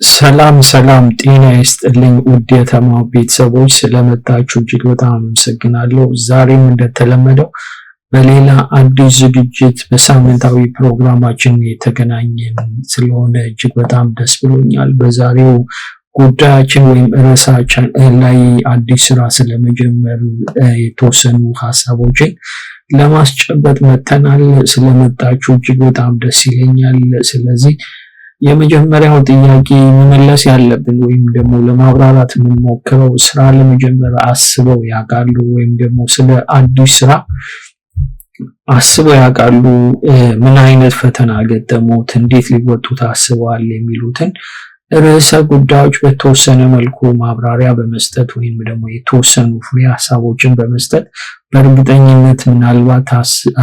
ሰላም ጤና ይስጥልኝ ውድ የተማው ቤተሰቦች ስለመጣችሁ እጅግ በጣም አመሰግናለሁ። ዛሬም እንደተለመደው በሌላ አዲስ ዝግጅት በሳምንታዊ ፕሮግራማችን የተገናኘን ስለሆነ እጅግ በጣም ደስ ብሎኛል። በዛሬው ጉዳያችን ወይም ርዕሳችን ላይ አዲስ ስራ ስለመጀመር የተወሰኑ ሀሳቦችን ለማስጨበጥ መተናል። ስለመጣችሁ እጅግ በጣም ደስ ይለኛል። ስለዚህ የመጀመሪያው ጥያቄ መመለስ ያለብን ወይም ደግሞ ለማብራራት የምንሞክረው ስራ ለመጀመር አስበው ያውቃሉ ወይም ደግሞ ስለ አዲስ ስራ አስበው ያውቃሉ? ምን አይነት ፈተና ገጠሙት? እንዴት ሊወጡት አስበዋል? የሚሉትን ርዕሰ ጉዳዮች በተወሰነ መልኩ ማብራሪያ በመስጠት ወይም ደግሞ የተወሰኑ ፍሬ ሀሳቦችን በመስጠት በእርግጠኝነት ምናልባት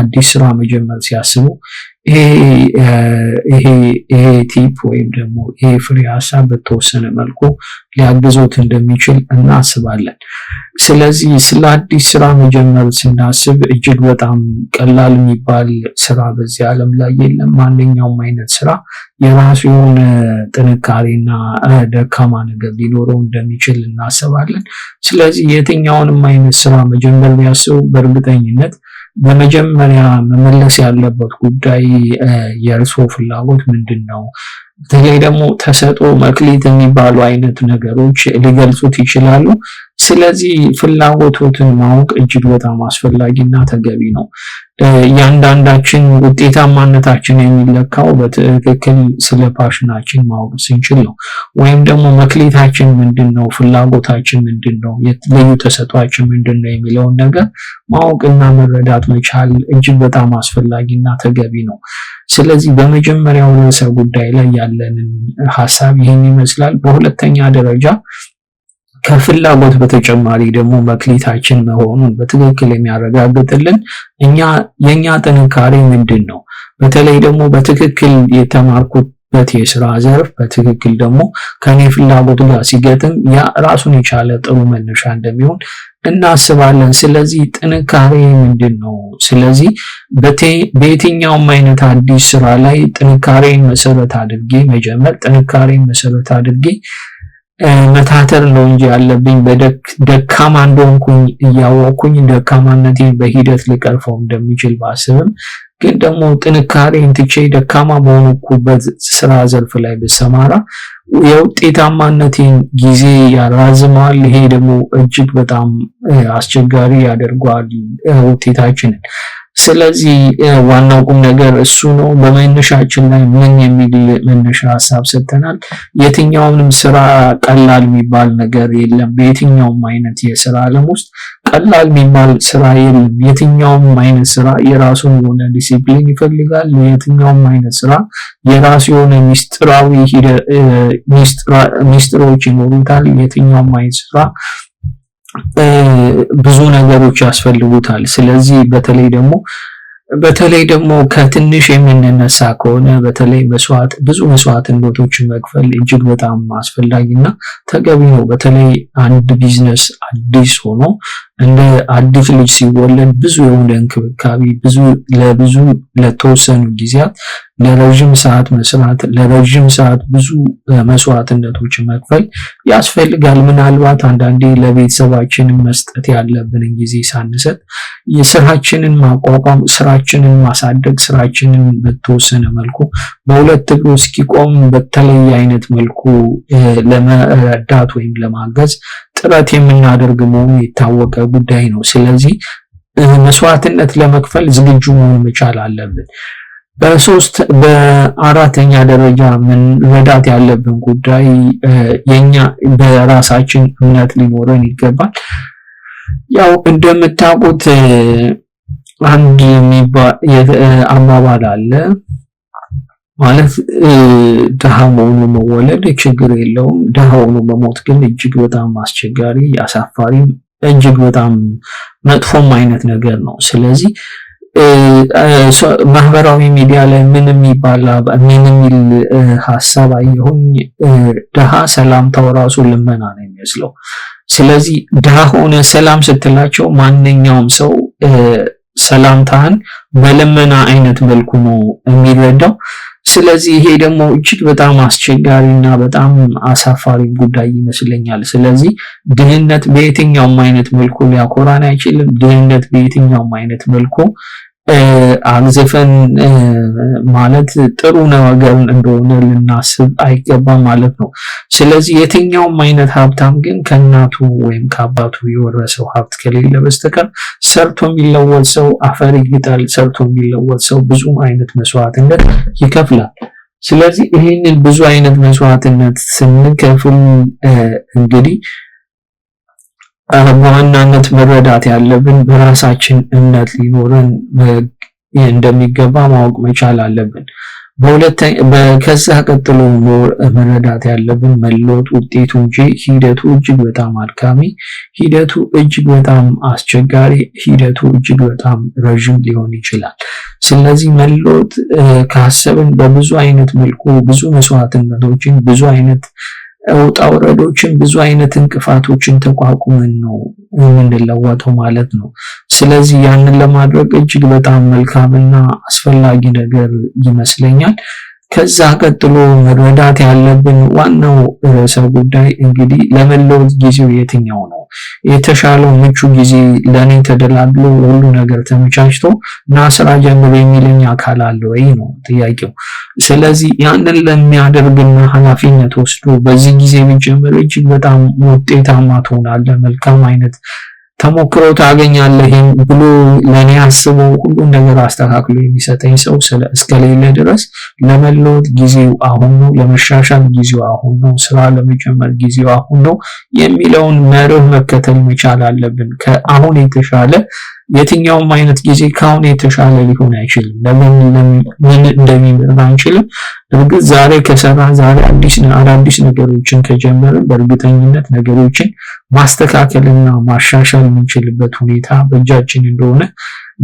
አዲስ ስራ መጀመር ሲያስቡ ይሄ ቲፕ ወይም ደግሞ ይሄ ፍሬ ሀሳብ በተወሰነ መልኩ ሊያግዞት እንደሚችል እናስባለን። ስለዚህ ስለ አዲስ ስራ መጀመር ስናስብ እጅግ በጣም ቀላል የሚባል ስራ በዚህ ዓለም ላይ የለም። ማንኛውም አይነት ስራ የራሱ የሆነ ጥንካሬና ደካማ ነገር ሊኖረው እንደሚችል እናስባለን። ስለዚህ የትኛውንም አይነት ስራ መጀመር ቢያስቡ በእርግጠኝነት በመጀመሪያ መመለስ ያለበት ጉዳይ የእርሶ ፍላጎት ምንድን ነው? በተለይ ደግሞ ተሰጥኦ መክሊት የሚባሉ አይነት ነገሮች ሊገልጹት ይችላሉ። ስለዚህ ፍላጎቶትን ማወቅ እጅግ በጣም አስፈላጊና ተገቢ ነው። እያንዳንዳችን ውጤታማነታችን የሚለካው በትክክል ስለ ፓሽናችን ማወቅ ስንችል ነው። ወይም ደግሞ መክሊታችን ምንድነው፣ ፍላጎታችን ምንድነው፣ ልዩ ተሰጥኦአችን ምንድነው የሚለውን ነገር ማወቅና መረዳት መቻል እጅግ በጣም አስፈላጊና ተገቢ ነው። ስለዚህ በመጀመሪያው ርዕሰ ጉዳይ ላይ ያለንን ሀሳብ ይህን ይመስላል። በሁለተኛ ደረጃ ከፍላጎት በተጨማሪ ደግሞ መክሊታችን መሆኑን በትክክል የሚያረጋግጥልን የኛ ጥንካሬ ምንድን ነው? በተለይ ደግሞ በትክክል የተማርኩበት የስራ ዘርፍ በትክክል ደግሞ ከኔ ፍላጎት ጋር ሲገጥም ያ ራሱን የቻለ ጥሩ መነሻ እንደሚሆን እናስባለን። ስለዚህ ጥንካሬ ምንድን ነው? ስለዚህ በየትኛውም አይነት አዲስ ስራ ላይ ጥንካሬን መሰረት አድርጌ መጀመር፣ ጥንካሬን መሰረት አድርጌ መታተር ነው እንጂ ያለብኝ ደካማ እንደሆንኩኝ እያወቅኩኝ ደካማነቴን በሂደት ልቀርፈው እንደሚችል ባስብም ግን ደግሞ ጥንካሬን ትቼ ደካማ በሆንኩበት ስራ ዘርፍ ላይ ብሰማራ የውጤታማነቴን ጊዜ ያራዝማል። ይሄ ደግሞ እጅግ በጣም አስቸጋሪ ያደርገዋል ውጤታችንን። ስለዚህ ዋናው ቁም ነገር እሱ ነው። በመነሻችን ላይ ምን የሚል መነሻ ሀሳብ ሰጥተናል? የትኛውንም ስራ ቀላል የሚባል ነገር የለም። በየትኛውም አይነት የስራ ዓለም ውስጥ ቀላል የሚባል ስራ የለም። የትኛውም አይነት ስራ የራሱን የሆነ ዲሲፕሊን ይፈልጋል። የትኛውም አይነት ስራ የራሱ የሆነ ሚስጥሮች ይኖሩታል። የትኛውም አይነት ስራ ብዙ ነገሮች ያስፈልጉታል። ስለዚህ በተለይ ደግሞ ከትንሽ የምንነሳ ከሆነ በተለይ ብዙ መስዋዕትነቶችን መክፈል እጅግ በጣም አስፈላጊና ተገቢ ነው። በተለይ አንድ ቢዝነስ አዲስ ሆኖ እንደ አዲስ ልጅ ሲወለድ ብዙ የሆነ እንክብካቤ ለተወሰኑ ጊዜያት ለረጅም ሰዓት መስራት፣ ለረጅም ሰዓት ብዙ መስዋዕትነቶችን መክፈል ያስፈልጋል። ምናልባት አንዳንዴ ለቤተሰባችን መስጠት ያለብንን ጊዜ ሳንሰጥ የስራችንን ማቋቋም፣ ስራችንን ማሳደግ፣ ስራችንን በተወሰነ መልኩ በሁለት እግሩ እስኪቆም በተለየ አይነት መልኩ ለመረዳት ወይም ለማገዝ ጥረት የምናደርግ መሆኑ የታወቀ ጉዳይ ነው። ስለዚህ መስዋዕትነት ለመክፈል ዝግጁ መሆን መቻል አለብን። በአራተኛ ደረጃ መረዳት ያለብን ጉዳይ በራሳችን እምነት ሊኖረን ይገባል። ያው እንደምታውቁት አንድ አባባል አለ ማለት ድሃ ሆኖ መወለድ ችግር የለውም፣ ድሃ ሆኖ መሞት ግን እጅግ በጣም አስቸጋሪ፣ አሳፋሪ፣ እጅግ በጣም መጥፎም አይነት ነገር ነው። ስለዚህ ማህበራዊ ሚዲያ ላይ ምን የሚል ሀሳብ አየሁኝ፣ ድሃ ሰላምታው ራሱ ልመና ነው የሚመስለው። ስለዚህ ድሃ ሆነ ሰላም ስትላቸው ማንኛውም ሰው ሰላምታህን በልመና አይነት መልኩ ነው የሚረዳው። ስለዚህ ይሄ ደግሞ እጅግ በጣም አስቸጋሪና በጣም አሳፋሪ ጉዳይ ይመስለኛል። ስለዚህ ድህነት በየትኛውም አይነት መልኩ ሊያኮራን አይችልም። ድህነት በየትኛውም አይነት መልኩ አግዘፈን ማለት ጥሩ ነገር እንደሆነ ልናስብ አይገባም ማለት ነው። ስለዚህ የትኛውም አይነት ሀብታም ግን ከእናቱ ወይም ከአባቱ የወረሰው ሀብት ከሌለ በስተቀር ሰርቶ የሚለወጥ ሰው አፈር ይግጣል። ሰርቶ የሚለወጥ ሰው ብዙ አይነት መስዋዕትነት ይከፍላል። ስለዚህ ይህንን ብዙ አይነት መስዋዕትነት ስንከፍል እንግዲህ በዋናነት መረዳት ያለብን በራሳችን እምነት ሊኖረን እንደሚገባ ማወቅ መቻል አለብን። ከዛ ቀጥሎ መረዳት ያለብን መለወጥ ውጤቱ እንጂ ሂደቱ እጅግ በጣም አድካሚ፣ ሂደቱ እጅግ በጣም አስቸጋሪ፣ ሂደቱ እጅግ በጣም ረዥም ሊሆን ይችላል። ስለዚህ መለወጥ ካሰብን በብዙ አይነት መልኩ ብዙ መስዋዕትነቶችን ብዙ አይነት ውጣ ውረዶችን ብዙ አይነት እንቅፋቶችን ተቋቁመን ነው የምንለወጠው ማለት ነው። ስለዚህ ያንን ለማድረግ እጅግ በጣም መልካምና አስፈላጊ ነገር ይመስለኛል። ከዛ ቀጥሎ መረዳት ያለብን ዋናው ርዕሰ ጉዳይ እንግዲህ ለመለወጥ ጊዜው የትኛው ነው? የተሻለው ምቹ ጊዜ ለኔ ተደላድሎ ሁሉ ነገር ተመቻችቶ እና ስራ ጀምሮ የሚለኝ አካል አለ ወይ ነው ጥያቄው። ስለዚህ ያንን ለሚያደርግና ኃላፊነት ወስዶ በዚህ ጊዜ ቢጀምር እጅግ በጣም ውጤታማ ትሆናለህ፣ መልካም አይነት ተሞክሮ ታገኛለህ ብሎ ለኔ አስበው ሁሉን ነገር አስተካክሎ የሚሰጠኝ ሰው እስከሌለ ድረስ ለመለወጥ ጊዜው አሁን ነው፣ ለመሻሻል ጊዜው አሁን ነው፣ ስራ ለመጀመር ጊዜው አሁን ነው የሚለውን መርህ መከተል መቻል አለብን። ከአሁን የተሻለ የትኛውም አይነት ጊዜ ከአሁን የተሻለ ሊሆን አይችልም። ምን እንደሚመጣ አንችልም። እርግጥ ዛሬ ከሰራ ዛሬ አዳዲስ ነገሮችን ከጀመርን በእርግጠኝነት ነገሮችን ማስተካከልና ማሻሻል የምንችልበት ሁኔታ በእጃችን እንደሆነ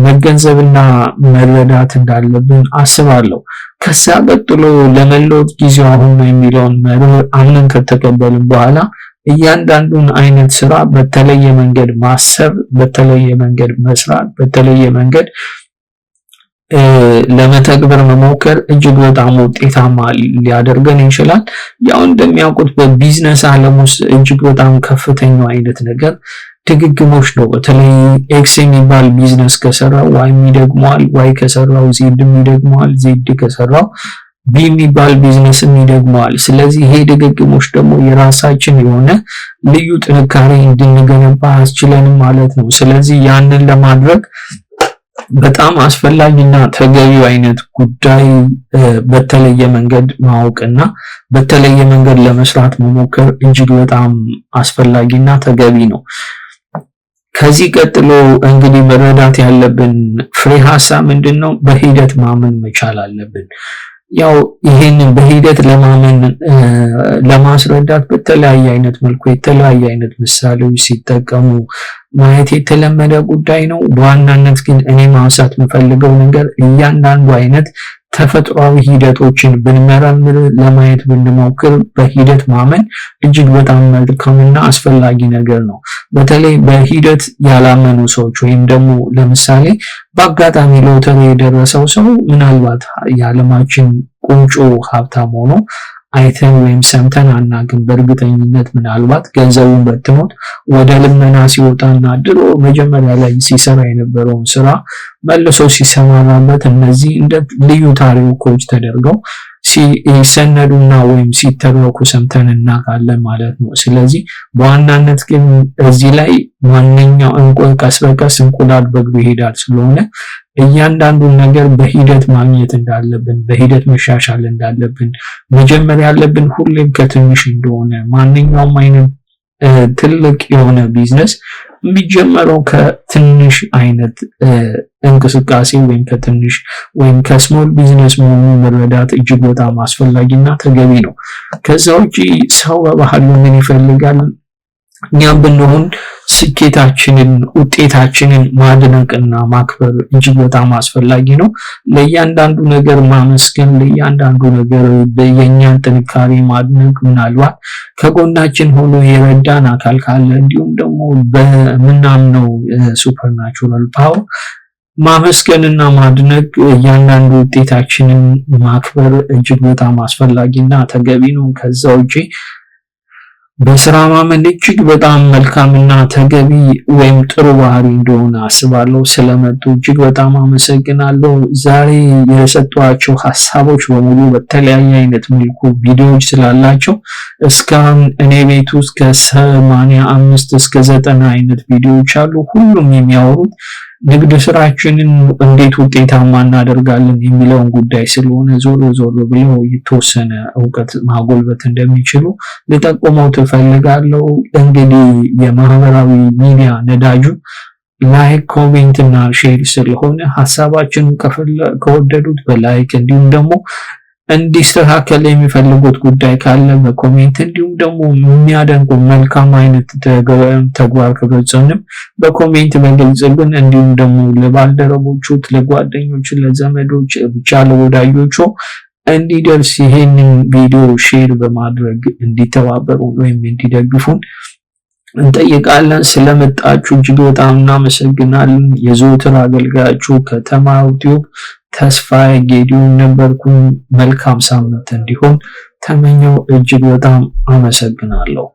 መገንዘብና መረዳት እንዳለብን አስባለሁ። ከዛ ቀጥሎ ለመለወጥ ጊዜው አሁን ነው የሚለውን መርህ አምነን ከተቀበልን በኋላ እያንዳንዱን አይነት ስራ በተለየ መንገድ ማሰብ፣ በተለየ መንገድ መስራት፣ በተለየ መንገድ ለመተግበር መሞከር እጅግ በጣም ውጤታማ ሊያደርገን ይችላል። ያው እንደሚያውቁት በቢዝነስ ዓለም ውስጥ እጅግ በጣም ከፍተኛው አይነት ነገር ድግግሞች ነው። በተለይ ኤክስ የሚባል ቢዝነስ ከሰራው ዋይ ይደግመዋል፣ ዋይ ከሰራው ዜድ ይደግመዋል፣ ዜድ ከሰራው ቢ የሚባል ቢዝነስም ይደግመዋል። ስለዚህ ይሄ ድግግሞች ደግሞ የራሳችን የሆነ ልዩ ጥንካሬ እንድንገነባ አስችለንም ማለት ነው። ስለዚህ ያንን ለማድረግ በጣም አስፈላጊና ተገቢው አይነት ጉዳይ በተለየ መንገድ ማወቅና በተለየ መንገድ ለመስራት መሞከር እጅግ በጣም አስፈላጊና ተገቢ ነው። ከዚህ ቀጥሎ እንግዲህ መረዳት ያለብን ፍሬ ሀሳብ ምንድነው? በሂደት ማመን መቻል አለብን። ያው ይሄንን በሂደት ለማስረዳት በተለያየ አይነት መልኩ የተለያየ አይነት ምሳሌዎች ሲጠቀሙ ማየት የተለመደ ጉዳይ ነው። በዋናነት ግን እኔ ማንሳት የምፈልገው ነገር እያንዳንዱ አይነት ተፈጥሯዊ ሂደቶችን ብንመረምር ለማየት ብንሞክር በሂደት ማመን እጅግ በጣም መልካምና አስፈላጊ ነገር ነው። በተለይ በሂደት ያላመኑ ሰዎች ወይም ደግሞ ለምሳሌ በአጋጣሚ ሎተሪ የደረሰው ሰው ምናልባት የዓለማችን ቁንጮ ሀብታም ሆኖ አይተን ወይም ሰምተን አናውቅም። በእርግጠኝነት ምናልባት ገንዘቡን በትኖት ወደ ልመና ሲወጣና ድሮ መጀመሪያ ላይ ሲሰራ የነበረውን ስራ መልሶ ሲሰማራበት እነዚህ እንደ ልዩ ታሪኮች ተደርገው ሲሰነዱና ወይም ሲተረኩ ሰምተን እናውቃለን ማለት ነው። ስለዚህ በዋናነት ግን እዚህ ላይ ማንኛው ቀስ በቀስ እንቁላል በእግሩ ይሄዳል ስለሆነ እያንዳንዱን ነገር በሂደት ማግኘት እንዳለብን፣ በሂደት መሻሻል እንዳለብን መጀመር ያለብን ሁሌም ከትንሽ እንደሆነ ማንኛውም አይነት ትልቅ የሆነ ቢዝነስ የሚጀመረው ከትንሽ አይነት እንቅስቃሴ ወይም ከትንሽ ወይም ከስሞል ቢዝነስ መሆኑን መረዳት እጅግ በጣም አስፈላጊና ተገቢ ነው። ከዛ ውጪ ሰው በባህሪው ምን ይፈልጋል? እኛም ብንሆን ስኬታችንን ውጤታችንን ማድነቅና ማክበር እጅግ በጣም አስፈላጊ ነው። ለእያንዳንዱ ነገር ማመስገን፣ ለእያንዳንዱ ነገር የኛን ጥንካሬ ማድነቅ፣ ምናልባት ከጎናችን ሆኖ የረዳን አካል ካለ እንዲሁም ደግሞ በምናምነው ሱፐርናቹራል ፓወር ማመስገንና ማድነቅ እያንዳንዱ ውጤታችንን ማክበር እጅግ በጣም አስፈላጊና ተገቢ ነው። ከዛ ውጪ በስራ ማመን እጅግ በጣም መልካምና ተገቢ ወይም ጥሩ ባህሪ እንደሆነ አስባለሁ። ስለመጡ እጅግ በጣም አመሰግናለሁ። ዛሬ የሰጧቸው ሀሳቦች በሙሉ በተለያየ አይነት መልኩ ቪዲዮዎች ስላላቸው እስካሁን እኔ ቤት ውስጥ ከ85 እስከ 90 አይነት ቪዲዮዎች አሉ። ሁሉም የሚያወሩት ንግድ ስራችንን እንዴት ውጤታማ እናደርጋለን የሚለውን ጉዳይ ስለሆነ ዞሮ ብለው የተወሰነ እውቀት ማጎልበት እንደሚችሉ ልጠቁመው ትፈልጋለሁ። እንግዲህ የማህበራዊ ሚዲያ ነዳጁ ላይክ፣ ኮሜንት እና ሼር ስለሆነ ሀሳባችንን ከወደዱት በላይክ እንዲሁም ደግሞ እንዲስተካከል የሚፈልጉት ጉዳይ ካለ በኮሜንት እንዲሁም ደግሞ የሚያደንቁ መልካም አይነት ተግባር ከፈጸምንም በኮሜንት በግልጽልን እንዲሁም ደግሞ ለባልደረቦቹ፣ ለጓደኞቹ፣ ለዘመዶች ብቻ ለወዳጆቹ እንዲደርስ ይሄንን ቪዲዮ ሼር በማድረግ እንዲተባበሩ ወይም እንዲደግፉን እንጠይቃለን። ስለመጣችሁ እጅግ በጣም እናመሰግናለን። የዘወትር አገልጋያችሁ ከተማው ቲዩብ ተስፋዬ ጌዲዮን ነበርኩኝ። መልካም ሳምንት እንዲሆን ተመኘው። እጅግ በጣም አመሰግናለሁ።